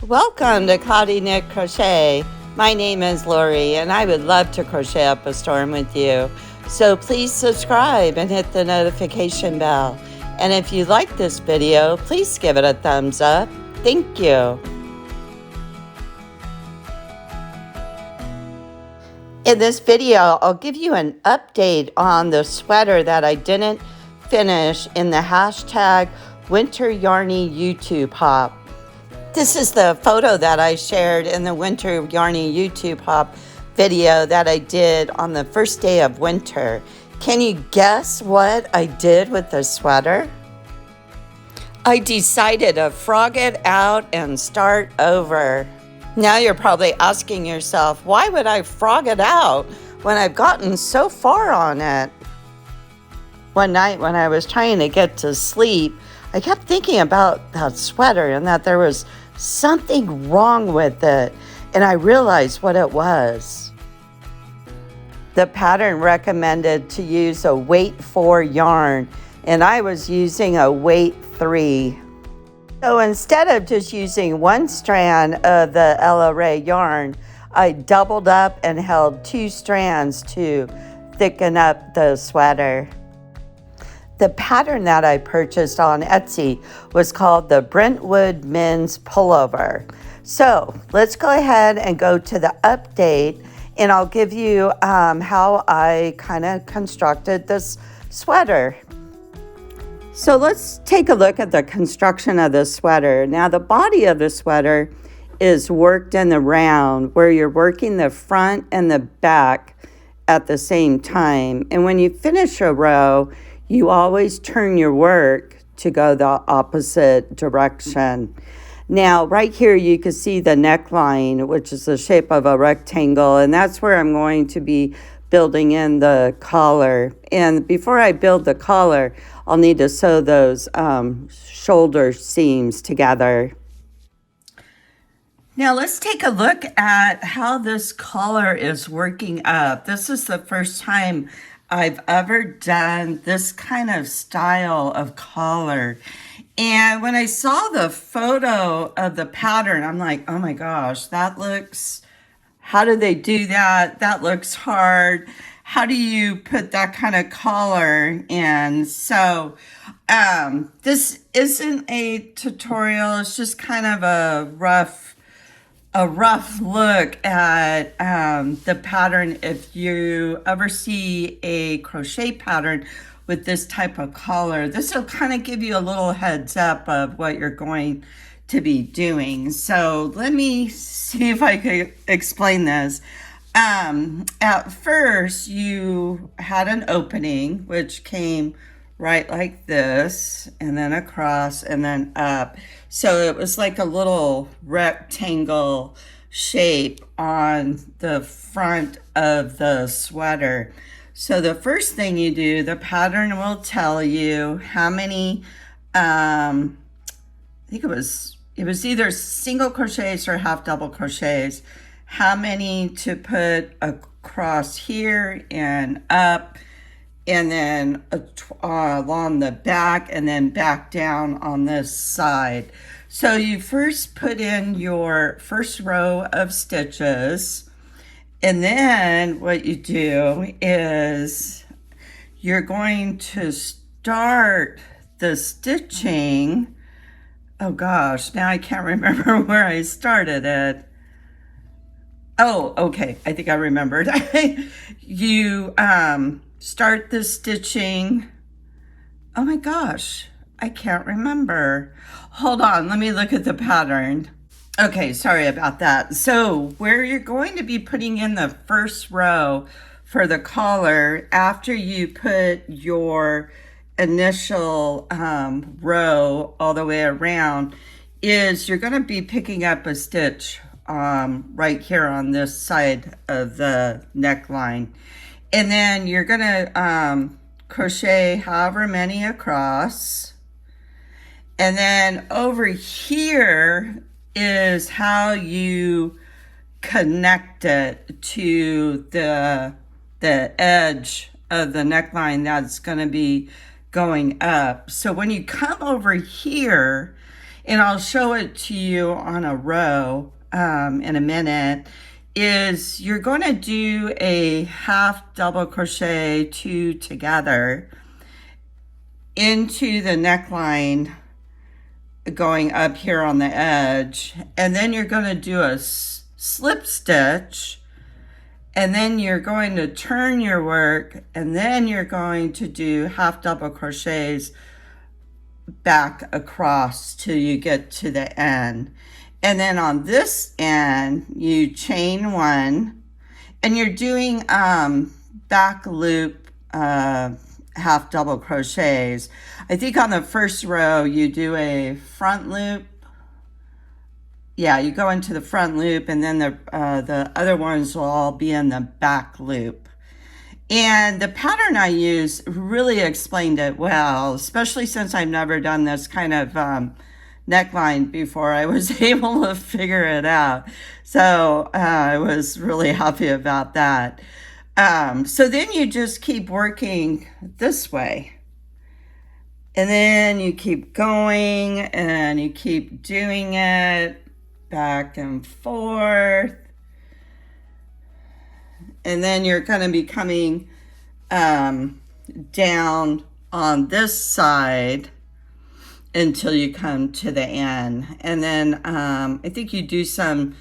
Welcome to Cloudy Knit Crochet. My name is Lori and I would love to crochet up a storm with you. So please subscribe and hit the notification bell. And if you like this video, please give it a thumbs up. Thank you. In this video, I'll give you an update on the sweater that I didn't finish in the hashtag Winter Yarny YouTube Hop. This is the photo that I shared in the Winter Yarny YouTube Hop video that I did on the first day of winter. Can you guess what I did with the sweater? I decided to frog it out and start over. Now you're probably asking yourself, why would I frog it out when I've gotten so far on it? One night when I was trying to get to sleep, I kept thinking about that sweater and that there was something wrong with it, and I realized what it was. The pattern recommended to use a weight 4 yarn, and I was using a weight 3. So instead of just using one strand of the Ella Ray yarn, I doubled up and held 2 strands to thicken up the sweater. The pattern that I purchased on Etsy was called the Brentwood Men's Pullover. So let's go ahead and go to the update, and I'll give you how I kind of constructed this sweater. So let's take a look at the construction of the sweater. Now the body of the sweater is worked in the round, where you're working the front and the back at the same time. And when you finish a row, you always turn your work to go the opposite direction. Now, right here, you can see the neckline, which is the shape of a rectangle, and that's where I'm going to be building in the collar. And before I build the collar, I'll need to sew those shoulder seams together. Now, let's take a look at how this collar is working up. This is the first time I've ever done this kind of style of collar. And when I saw the photo of the pattern, I'm like, oh my gosh, that looks, how do they do that? That looks hard. How do you put that kind of collar in? So this isn't a tutorial. It's just kind of a rough look at the pattern. If you ever see a crochet pattern with this type of collar, this will kind of give you a little heads up of what you're going to be doing. So let me see if I could explain this. At first, you had an opening which came right like this, and then across, and then up. So it was like a little rectangle shape on the front of the sweater. So the first thing you do, the pattern will tell you how many, I think it was either single crochets or half double crochets, how many to put across here and up, and then along the back, and then back down on this side. So you first put in your first row of stitches, and then what you do is you're going to start the stitching. Oh gosh, now I can't remember where I started it. Oh, okay, I think I remembered. You start the stitching. Oh my gosh, I can't remember. Hold on, let me look at the pattern. Okay, sorry about that. So where you're going to be putting in the first row for the collar, after you put your initial row all the way around, is you're going to be picking up a stitch right here on this side of the neckline. And then you're going to crochet however many across. And then over here is how you connect it to the edge of the neckline that's going to be going up. So when you come over here and I'll show it to you on a row in a minute, is you're going to do a half double crochet two together into the neckline going up here on the edge, and then you're going to do a slip stitch, and then you're going to turn your work, and then you're going to do half double crochets back across till you get to the end. And then on this end you chain one, and you're doing back loop half double crochets. I think on the first row you do a front loop. Yeah, you go into the front loop, and then the other ones will all be in the back loop. And the pattern I use really explained it well, especially since I've never done this kind of neckline before. I was able to figure it out. So I was really happy about that. So then you just keep working this way. And then you keep going and you keep doing it back and forth. And then you're going to be coming down on this side until you come to the end. And then I think you do some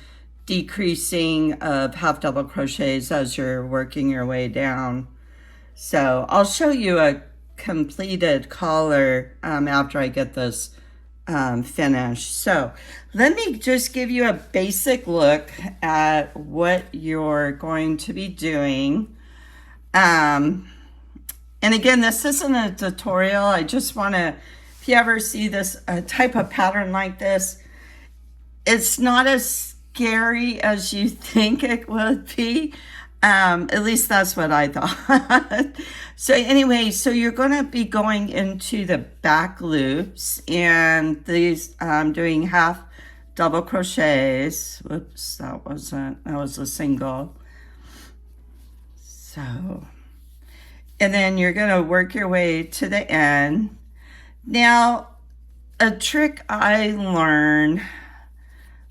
decreasing of half double crochets as you're working your way down. So I'll show you a completed collar after I get this finished. So let me just give you a basic look at what you're going to be doing. And again, this isn't a tutorial. I just want to, if you ever see this type of pattern like this, it's not as scary as you think it would be. At least that's what I thought. So anyway, so you're going to be going into the back loops, and these doing half double crochets. Whoops, that was a single. So, and then you're going to work your way to the end. Now, a trick I learned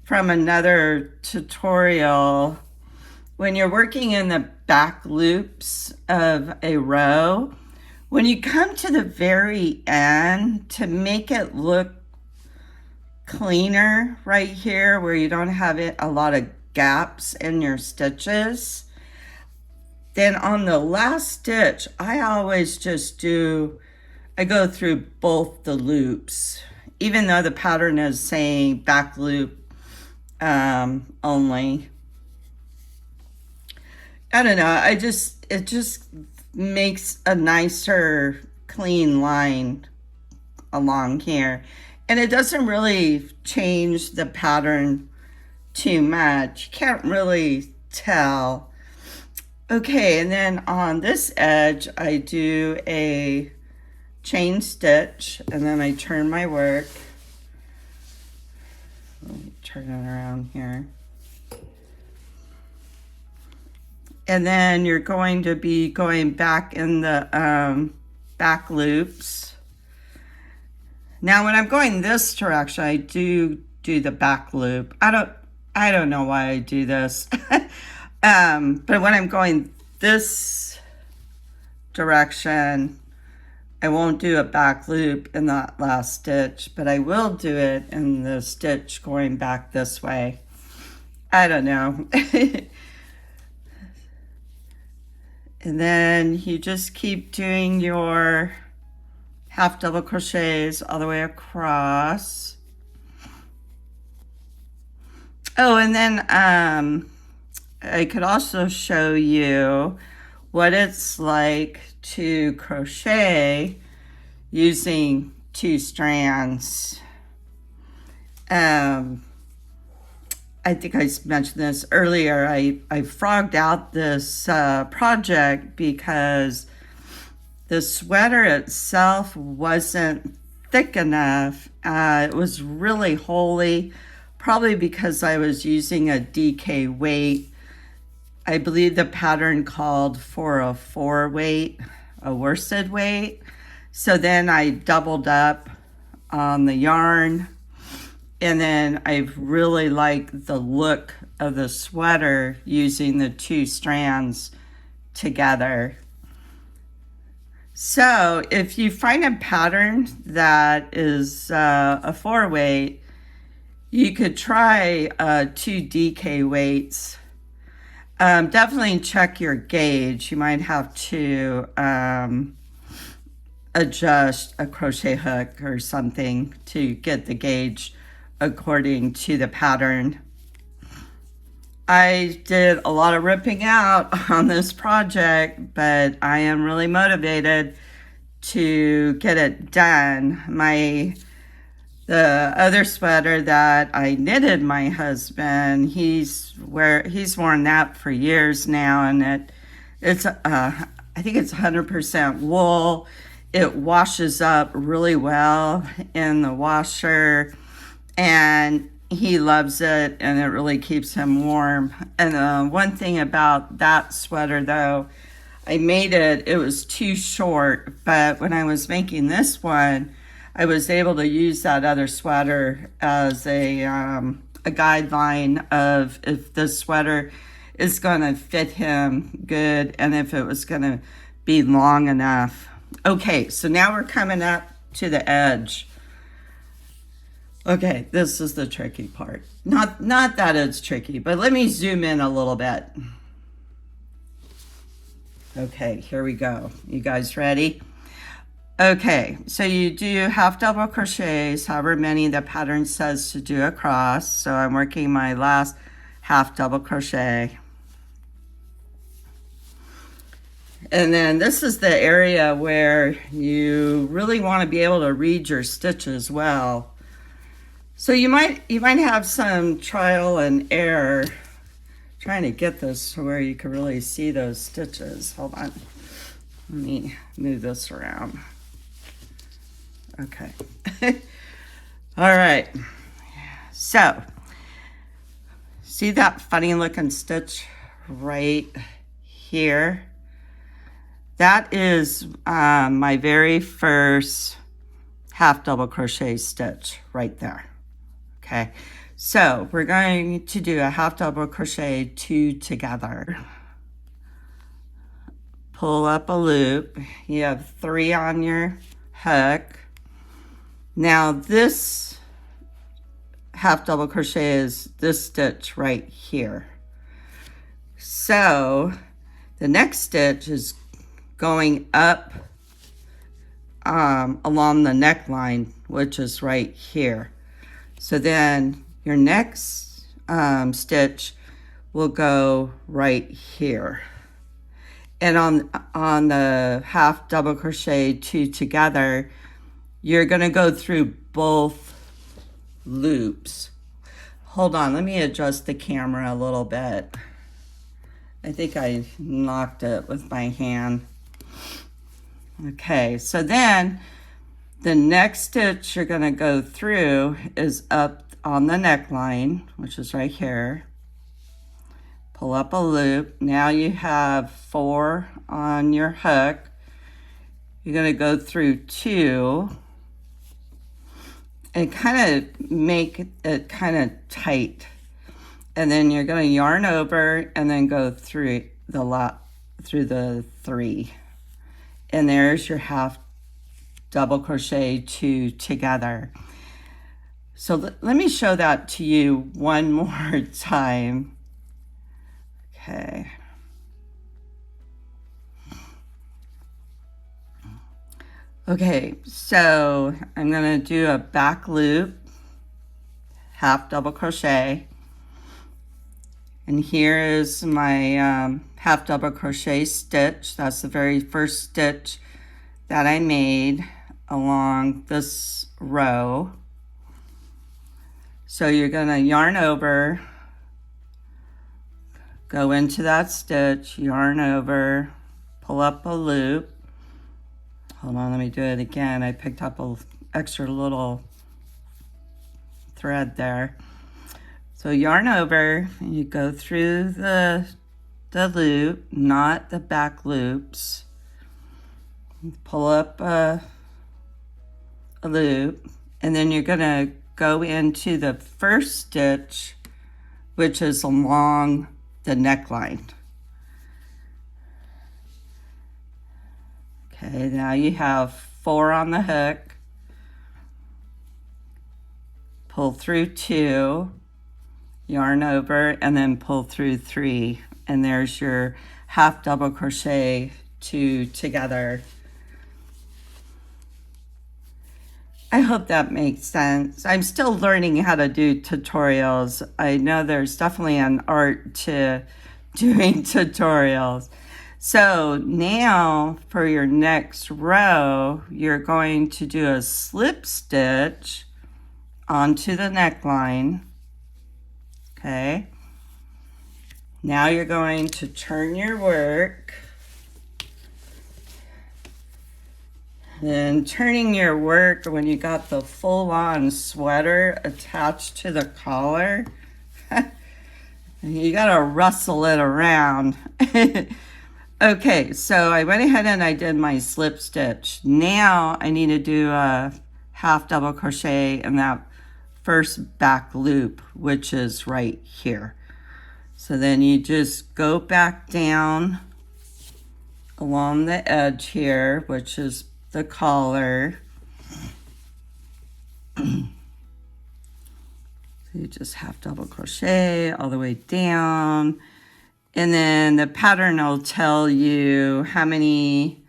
from another tutorial, when you're working in the back loops of a row, when you come to the very end, to make it look cleaner right here where you don't have a lot of gaps in your stitches, then on the last stitch, I always just I go through both the loops, even though the pattern is saying back loop only. I don't know, it just makes a nicer clean line along here, and it doesn't really change the pattern too much. You can't really tell. Okay, and then on this edge I do a chain stitch, and then I turn my work. Let me turn it around here. And then you're going to be going back in the back loops. Now when I'm going this direction, I do the back loop. I don't know why I do this. But when I'm going this direction, I won't do a back loop in that last stitch, but I will do it in the stitch going back this way. I don't know. And then you just keep doing your half double crochets all the way across. Oh, and then I could also show you what it's like to crochet using two strands. I think I mentioned this earlier. I frogged out this project because the sweater itself wasn't thick enough. It was really holey, probably because I was using a DK weight. I believe the pattern called for a 4 weight, a worsted weight. So then I doubled up on the yarn, And then I really like the look of the sweater using the two strands together. So if you find a pattern that is a 4-weight, you could try 2 DK weights. Definitely check your gauge. You might have to adjust a crochet hook or something to get the gauge according to the pattern. I did a lot of ripping out on this project, but I am really motivated to get it done. The other sweater that I knitted my husband, he's worn that for years now, and it's I think it's 100% wool. It washes up really well in the washer, and he loves it, and it really keeps him warm. And one thing about that sweater, though, I made it was too short, but when I was making this one, I was able to use that other sweater as a guideline of if the sweater is going to fit him good and if it was going to be long enough. Okay, so now we're coming up to the edge. Okay, this is the tricky part. Not that it's tricky, but let me zoom in a little bit. Okay, here we go. You guys ready? Okay, so you do half double crochets, however many the pattern says to do across. So I'm working my last half double crochet. And then this is the area where you really want to be able to read your stitches well. So you might have some trial and error trying to get this to where you can really see those stitches. Hold on. Let me move this around. Okay. All right. So, see that funny looking stitch right here? That is my very first half double crochet stitch right there. Okay, so we're going to do a half double crochet 2 together. Pull up a loop. You have 3 on your hook. Now this half double crochet is this stitch right here. So the next stitch is going up along the neckline, which is right here. So then your next stitch will go right here. And on the half double crochet 2 together, you're going to go through both loops. Hold on, let me adjust the camera a little bit. I think I knocked it with my hand. Okay, so then the next stitch you're going to go through is up on the neckline, which is right here. Pull up a loop. Now you have 4 on your hook. You're going to go through 2 and kind of make it kind of tight. And then you're going to yarn over and then go through the 3. And there's your half double crochet 2 together. So let me show that to you one more time. Okay. Okay, so I'm going to do a back loop, half double crochet. And here is my half double crochet stitch. That's the very first stitch that I made along this row. So you're going to yarn over, go into that stitch, yarn over, pull up a loop. Hold on, let me do it again. I picked up an extra little thread there. So yarn over, and you go through the loop, not the back loops. Pull up a loop, and then you're gonna go into the first stitch, which is along the neckline. Okay, now you have 4 on the hook. Pull through 2, yarn over, and then pull through 3. And there's your half double crochet 2 together. I hope that makes sense. I'm still learning how to do tutorials. I know there's definitely an art to doing tutorials. So now for your next row, you're going to do a slip stitch onto the neckline. Okay. Now you're going to turn your work. Then turning your work when you got the full-on sweater attached to the collar, you gotta rustle it around. Okay, so I went ahead and I did my slip stitch. Now I need to do a half double crochet in that first back loop, which is right here. So then you just go back down along the edge here, which is the collar. So you just half double crochet all the way down. And then the pattern will tell you how many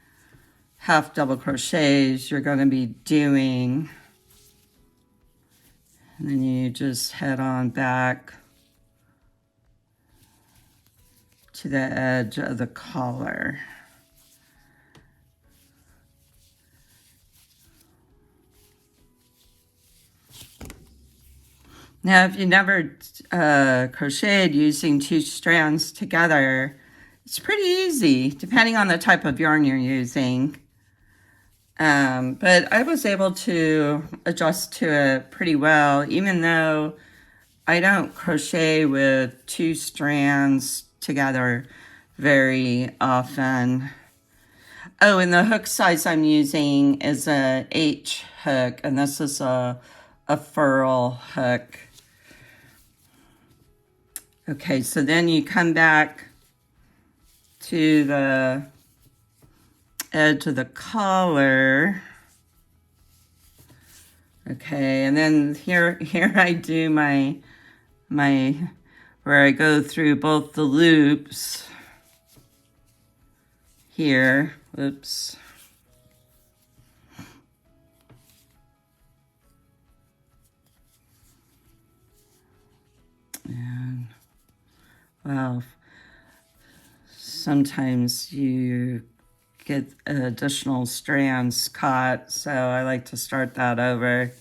half double crochets you're going to be doing. And then you just head on back to the edge of the collar. Now, if you never crocheted using 2 strands together, it's pretty easy, depending on the type of yarn you're using. But I was able to adjust to it pretty well, even though I don't crochet with 2 strands together very often. Oh, and the hook size I'm using is a H hook, and this is a furl hook. Okay, so then you come back to the edge of the collar. Okay, and then here I do my where I go through both the loops here. Oops. And well, sometimes you get additional strands caught, so I like to start that over.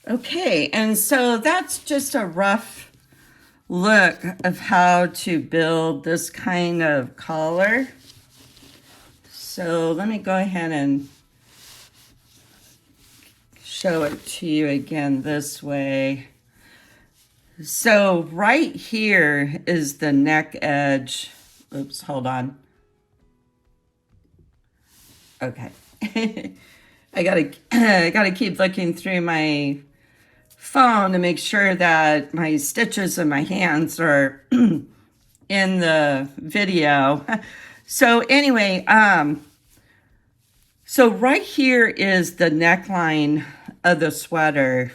Okay, and so that's just a rough look of how to build this kind of collar. So let me go ahead and show it to you again this way. So right here is the neck edge. Oops, hold on. Okay. I gotta keep looking through my phone to make sure that my stitches and my hands are in the video. So anyway, so right here is the neckline of the sweater,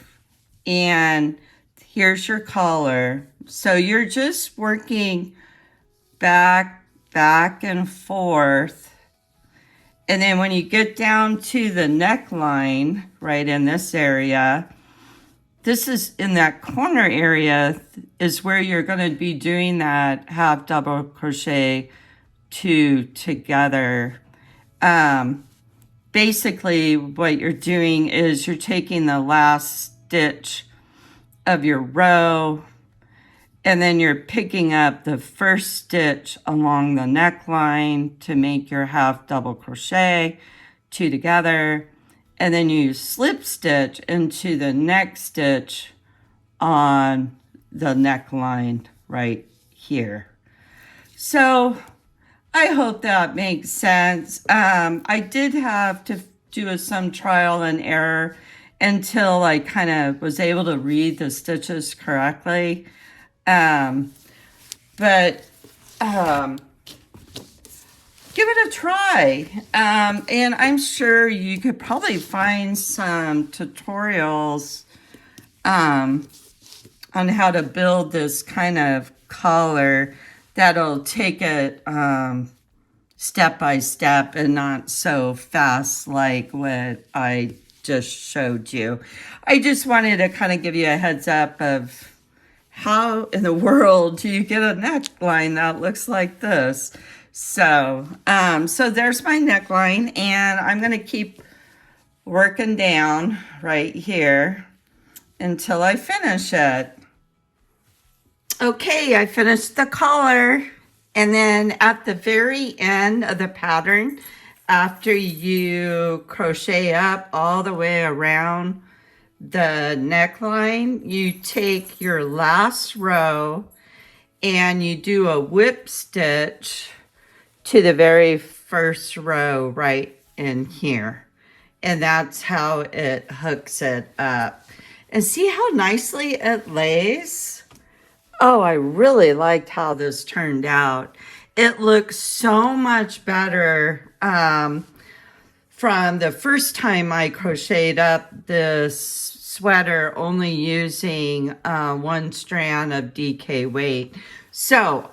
and here's your collar. So you're just working back and forth. And then when you get down to the neckline, right in this area, this is in that corner area is where you're going to be doing that half double crochet 2 together. Basically what you're doing is you're taking the last stitch of your row, and then you're picking up the first stitch along the neckline to make your half double crochet 2 together, and then you slip stitch into the next stitch on the neckline right here. So I hope that makes sense. I did have to do some trial and error, until I kind of was able to read the stitches correctly. But give it a try. And I'm sure you could probably find some tutorials on how to build this kind of collar that'll take it step by step and not so fast like what I just showed you. I just wanted to kind of give you a heads up of how in the world do you get a neckline that looks like this. So there's my neckline, and I'm going to keep working down right here until I finish it. Okay, I finished the collar, and then at the very end of the pattern, after you crochet up all the way around the neckline, you take your last row and you do a whip stitch to the very first row right in here. And that's how it hooks it up. And see how nicely it lays? Oh, I really liked how this turned out. It looks so much better from the first time I crocheted up this sweater only using one strand of DK weight. So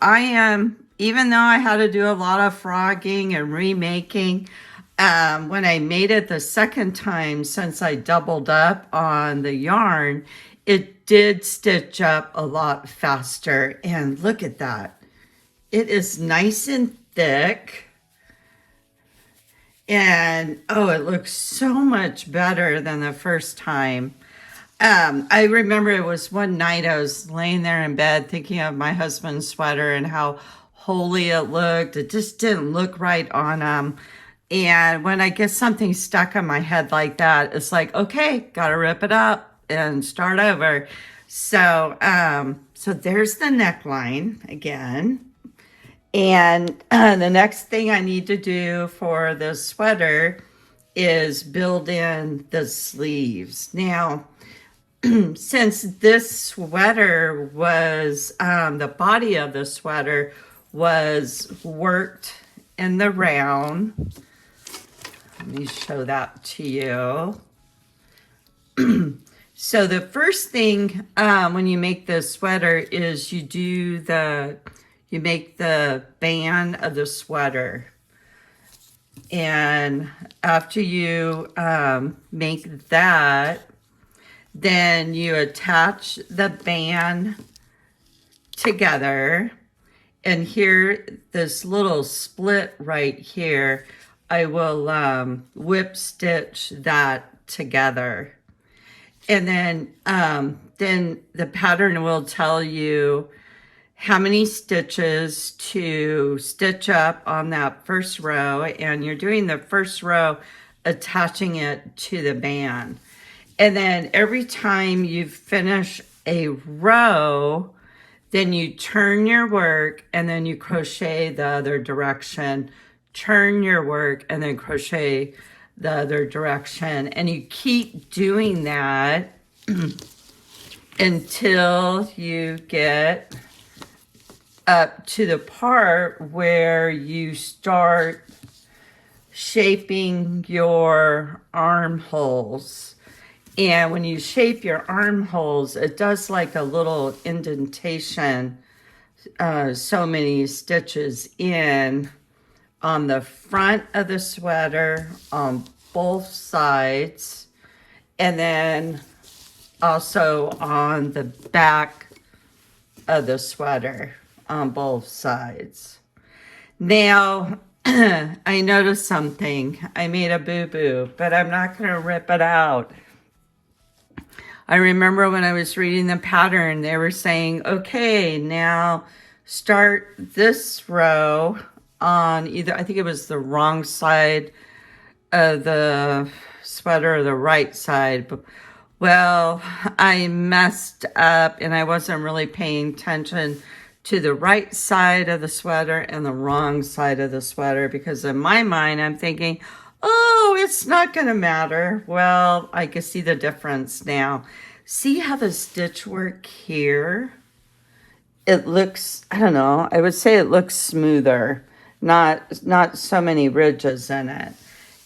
even though I had to do a lot of frogging and remaking, when I made it the second time, since I doubled up on the yarn, it did stitch up a lot faster. And look at that. It is nice and thick. And oh, it looks so much better than the first time. I remember it was one night I was laying there in bed thinking of my husband's sweater and how holy it looked. It just didn't look right on him. And when I get something stuck on my head like that, it's like, okay, gotta rip it up and start over. So there's the neckline again. And the next thing I need to do for the sweater is build in the sleeves. Now, since this sweater was, the body of the sweater was worked in the round. Let me show that to you. So the first thing when you make this sweater is you make the band of the sweater. And after you make that, then you attach the band together. And here, this little split right here, I will whip stitch that together. And then the pattern will tell you how many stitches to stitch up on that first row. And you're doing the first row, attaching it to the band. And then every time you finish a row, then you turn your work and then you crochet the other direction. Turn your work and then crochet the other direction. And you keep doing that until you get up to the part where you start shaping your armholes. And when you shape your armholes, it does like a little indentation, so many stitches in on the front of the sweater on both sides, and then also on the back of the sweater on both sides. Now, I noticed something. I made a boo-boo, but I'm not going to rip it out. I remember when I was reading the pattern, they were saying, okay, now start this row on either, I think it was the wrong side of the sweater or the right side. But, well, I messed up and I wasn't really paying attention to the right side of the sweater and the wrong side of the sweater, because in my mind, I'm thinking, Oh, it's not gonna matter. Well, I can see the difference now. See how the stitch work here? It looks, I don't know, I would say it looks smoother. Not so many ridges in it.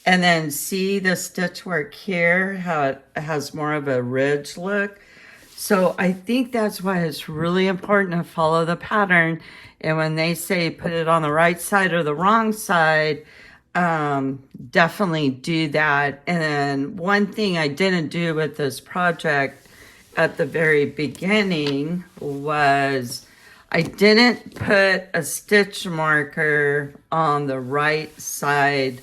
And then see the stitch work here, how it has more of a ridge look. So I think that's why it's really important to follow the pattern. And when they say put it on the right side or the wrong side, definitely do that. And then one thing I didn't do with this project at the very beginning was I didn't put a stitch marker on the right side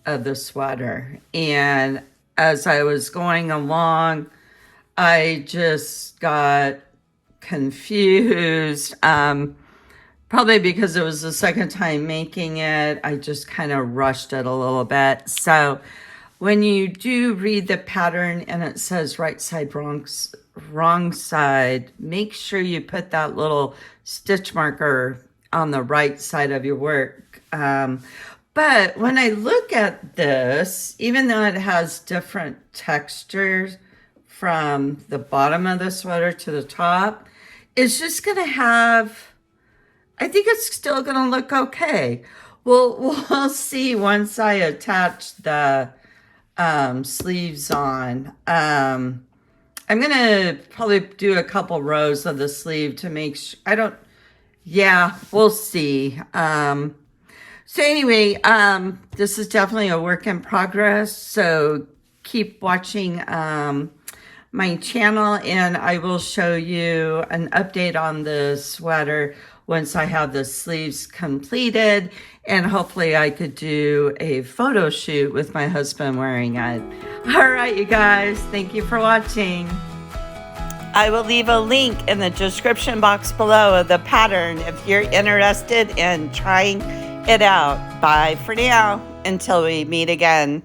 of the sweater. And as I was going along, I just got confused. Probably because it was the second time making it, I just kind of rushed it a little bit. So when you do read the pattern and it says right side, wrong side, make sure you put that little stitch marker on the right side of your work. But when I look at this, even though it has different textures from the bottom of the sweater to the top, it's just going to have, I think it's still going to look okay. We'll see once I attach the sleeves on. I'm going to probably do a couple rows of the sleeve to make sure, we'll see. So anyway, this is definitely a work in progress. So keep watching my channel, and I will show you an update on the sweater once I have the sleeves completed, and hopefully I could do a photo shoot with my husband wearing it. All right, you guys, thank you for watching. I will leave a link in the description box below of the pattern if you're interested in trying it out. Bye for now until we meet again.